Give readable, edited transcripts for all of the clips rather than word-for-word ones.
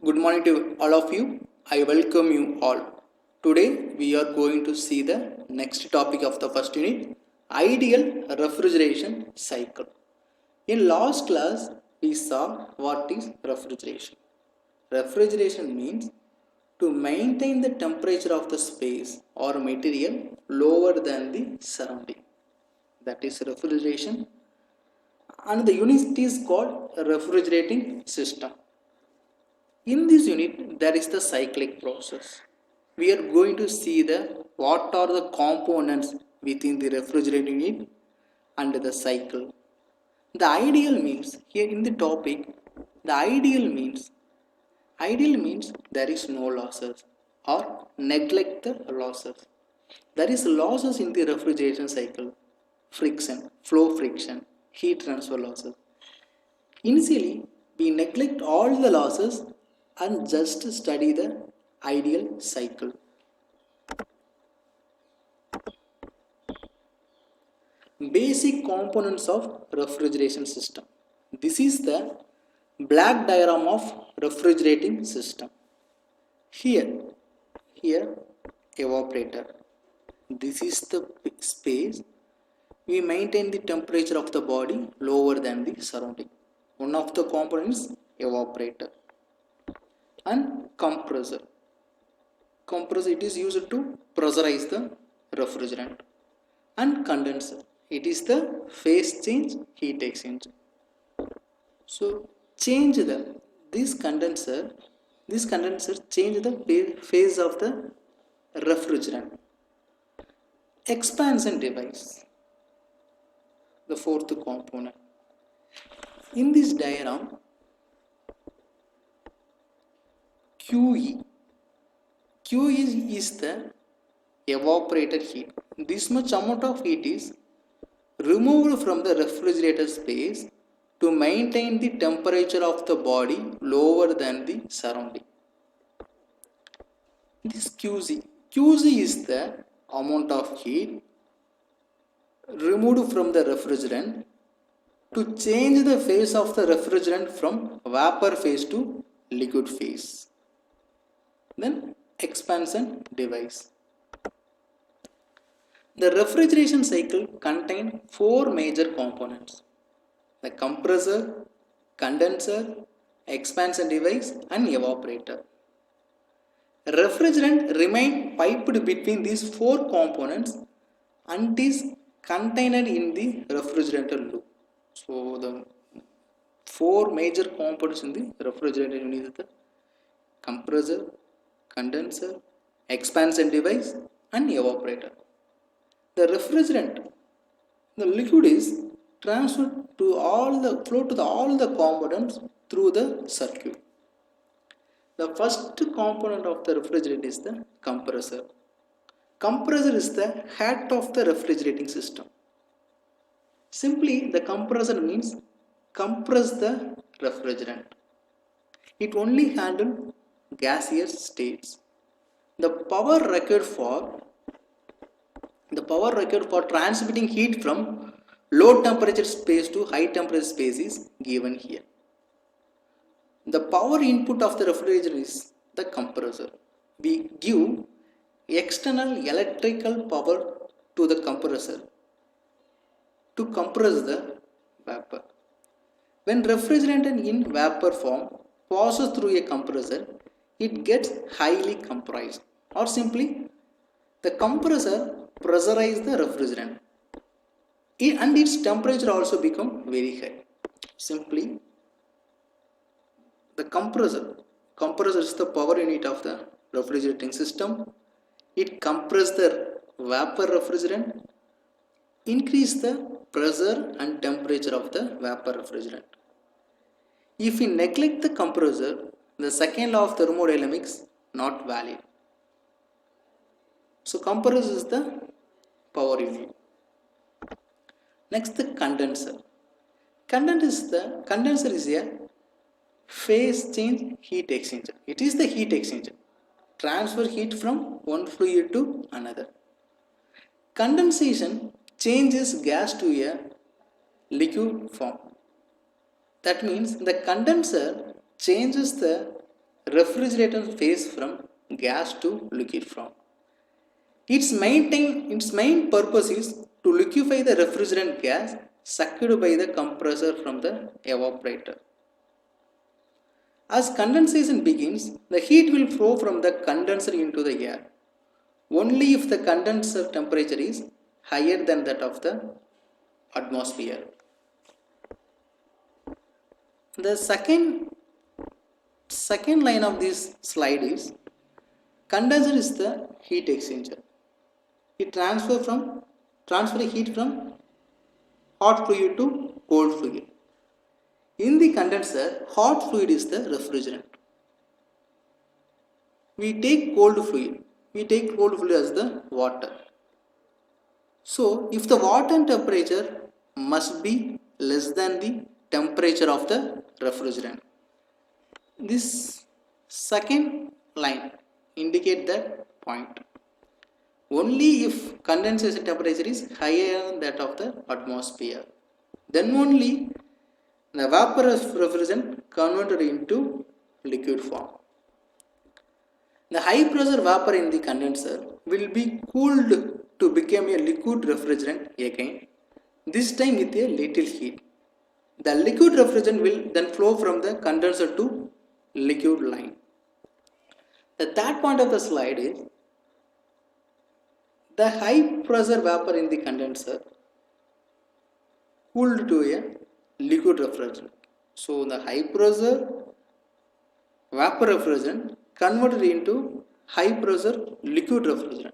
Good morning to all of you. I welcome you all. Today we are going to see the next topic of the first unit, ideal refrigeration cycle. In last class we saw what is refrigeration. Refrigeration means to maintain the temperature of the space or material lower than the surrounding. That is refrigeration, and the unit is called refrigerating system. In this unit, there is the cyclic process. We are going to see the what are the components within the refrigerator unit and the cycle. The ideal means here in the topic, the ideal means there is no losses or neglect the losses. There is losses in the refrigeration cycle, friction, flow friction, heat transfer losses. Initially, we neglect all the losses and just study the ideal cycle. Basic components of refrigeration system. This is the black diagram of refrigerating system. Here, evaporator. This is the space. We maintain the temperature of the body lower than the surrounding. One of the components evaporator. And compressor, it is used to pressurize the refrigerant. And condenser, it is the phase change heat exchanger. So change the this condenser change the phase of the refrigerant. Expansion device, the fourth component. In this diagram, QE is the evaporated heat. This much amount of heat is removed from the refrigerator space to maintain the temperature of the body lower than the surrounding. This QC is the amount of heat removed from the refrigerant to change the phase of the refrigerant from vapor phase to liquid phase. Then expansion device. The refrigeration cycle contains four major components: the compressor, condenser, expansion device, and evaporator. Refrigerant remain piped between these four components and is contained in the refrigerator loop. So the four major components in the refrigerator unit is the compressor, condenser, expansion device, and evaporator. The refrigerant, the liquid is transferred to all the components through the circuit. The first component of the refrigerant is the compressor. Compressor is the head of the refrigerating system. Simply, the compressor means compress the refrigerant. It only handles gaseous states. The power required for transmitting heat from low temperature space to high temperature space is given here. The power input of the refrigerator is the compressor. We give external electrical power to the compressor to compress the vapor. When refrigerant in vapor form passes through a compressor, it gets highly compressed, or simply the compressor pressurizes the refrigerant and its temperature also become very high. Simply, the compressor is the power unit of the refrigerating system. It compresses the vapor refrigerant, increase the pressure and temperature of the vapor refrigerant. If we neglect the compressor, the second law of thermodynamics not valid. So compressor is the power unit. Next, the condenser. Condenser is a phase change heat exchanger. It is the heat exchanger. Transfer heat from one fluid to another. Condensation changes gas to a liquid form. That means the condenser changes the refrigerant phase from gas to liquid form. Its main purpose is to liquefy the refrigerant gas sucked by the compressor from the evaporator. As condensation begins, the heat will flow from the condenser into the air only if the condenser temperature is higher than that of the atmosphere. The second line of this slide is condenser is the heat exchanger. It transfer heat from hot fluid to cold fluid. In the condenser, hot fluid is the refrigerant. We take cold fluid as the water. So, if the water temperature must be less than the temperature of the refrigerant. This second line indicate that point. Only if condensation temperature is higher than that of the atmosphere, then only the vapor refrigerant converted into liquid form. The high pressure vapor in the condenser will be cooled to become a liquid refrigerant again, this time with a little heat. The liquid refrigerant will then flow from the condenser to liquid line. The third point of the slide is the high pressure vapor in the condenser cooled to a liquid refrigerant. So the high pressure vapor refrigerant converted into high pressure liquid refrigerant.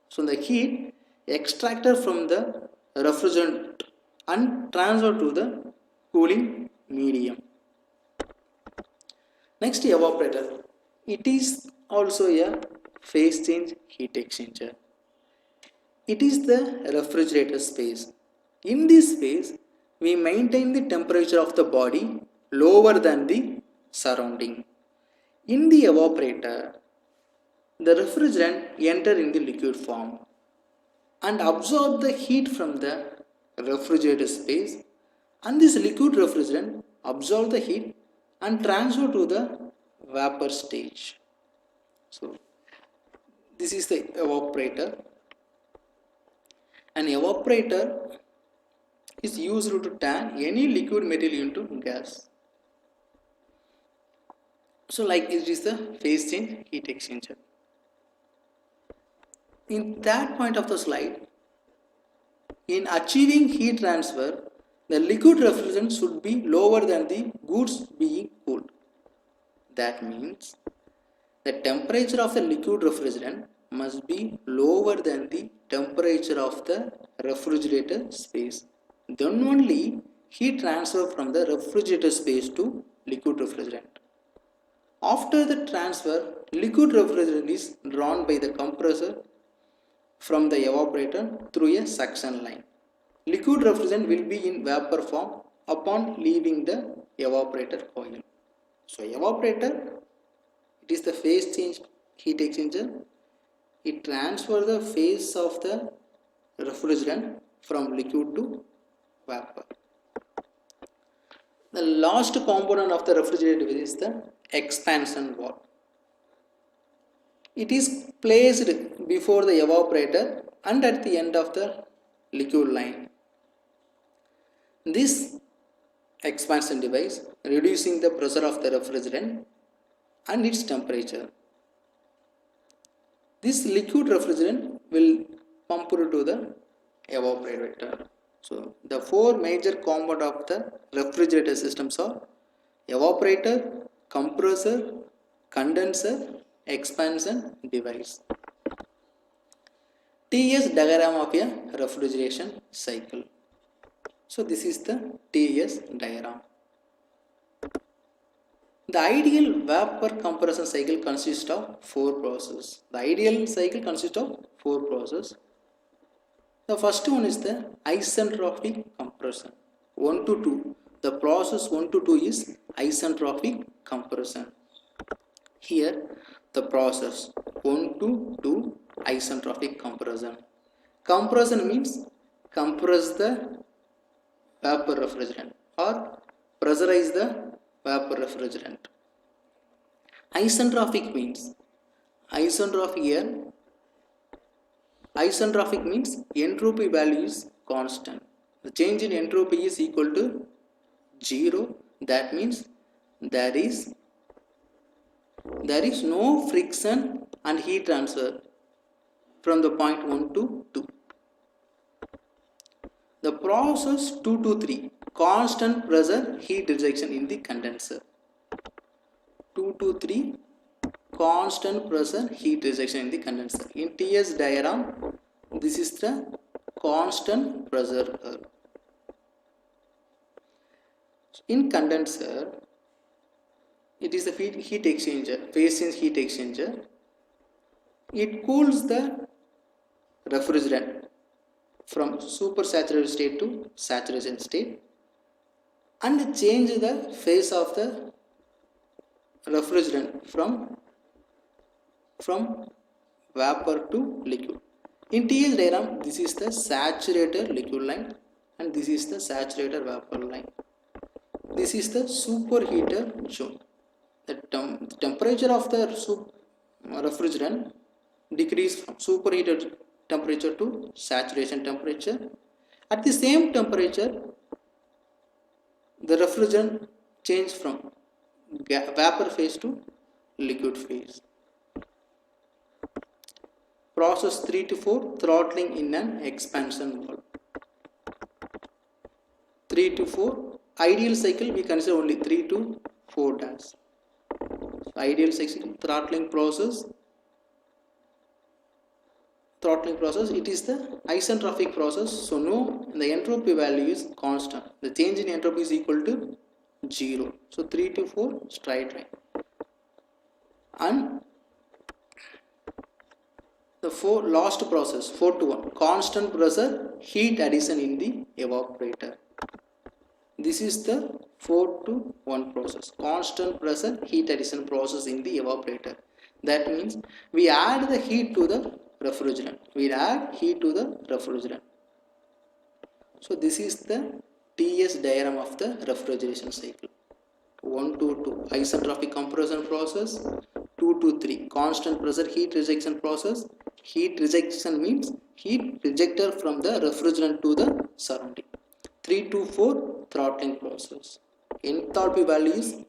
So the heat extracted from the refrigerant and transferred to the cooling medium. Next, evaporator. It is also a phase change heat exchanger. It is the refrigerator space. In this space, we maintain the temperature of the body lower than the surrounding. In the evaporator, the refrigerant enter in the liquid form and absorb the heat from the refrigerator space, and this liquid refrigerant absorb the heat and transfer to the vapor stage. So this is the evaporator. An evaporator is used to turn any liquid material into gas. So like it is the phase change heat exchanger. In that point of the slide, in achieving heat transfer, the liquid refrigerant should be lower than the goods being cooled. That means the temperature of the liquid refrigerant must be lower than the temperature of the refrigerator space. Then only heat transfer from the refrigerator space to liquid refrigerant. After the transfer, liquid refrigerant is drawn by the compressor from the evaporator through a suction line. Liquid refrigerant will be in vapor form upon leaving the evaporator coil. So evaporator, it is the phase change heat exchanger. It transfers the phase of the refrigerant from liquid to vapor. The last component of the refrigerator is the expansion valve. It is placed before the evaporator and at the end of the liquid line. This expansion device reducing the pressure of the refrigerant and its temperature. This liquid refrigerant will pump to the evaporator. So the four major components of the refrigerator systems are evaporator, compressor, condenser, expansion device. TS diagram of a refrigeration cycle. So this is the TS diagram. The ideal vapor compression cycle consists of four processes. The ideal cycle consists of four processes. The first one is the isentropic compression. 1 to 2. The process 1 to 2 is isentropic compression. Here the process 1 to 2 isentropic compression. Compression means compress the vapor refrigerant or pressurize the vapor refrigerant. Isentropic means, isentropic here, isentropic means entropy value is constant. The change in entropy is equal to 0. That means there is no friction and heat transfer from the point 1 to 2. The process 2 to 3, constant pressure heat rejection in the condenser. 2 to 3, constant pressure heat rejection in the condenser. In TS diagram, this is the constant pressure. In condenser, it is a heat exchanger, phase change heat exchanger. It cools the refrigerant from supersaturated state to saturation state and change the phase of the refrigerant from vapor to liquid. In TS diagram, this is the saturated liquid line and this is the saturated vapor line. This is the superheater zone. The temperature of the refrigerant decrease from superheated temperature to saturation temperature. At the same temperature, the refrigerant change from vapor phase to liquid phase. Process 3 to 4, throttling in an expansion valve. 3 to 4, ideal cycle we consider only 3 to 4 days. Ideal cycle, throttling process, it is the isentropic process, so no, the entropy value is constant. The change in entropy is equal to 0. So 3 to 4, straight line. And the last process 4 to 1, constant pressure heat addition in the evaporator. This is the 4 to 1 process, constant pressure heat addition process in the evaporator. That means we add the heat to the refrigerant. So this is the TS diagram of the refrigeration cycle. 1 to 2, isentropic compression process. 2 to 3, constant pressure heat rejection process. Heat rejection means heat rejected from the refrigerant to the surrounding. 3 to 4, throttling process. Enthalpy value is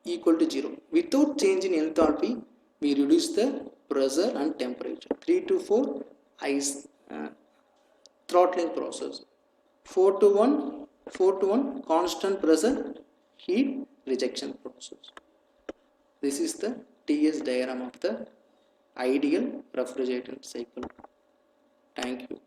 equal to 0. Without change in enthalpy, we reduce the pressure and temperature. 3 to 4, throttling process. 4 to 1, constant pressure heat rejection process. This is the TS diagram of the ideal refrigerant cycle. Thank you.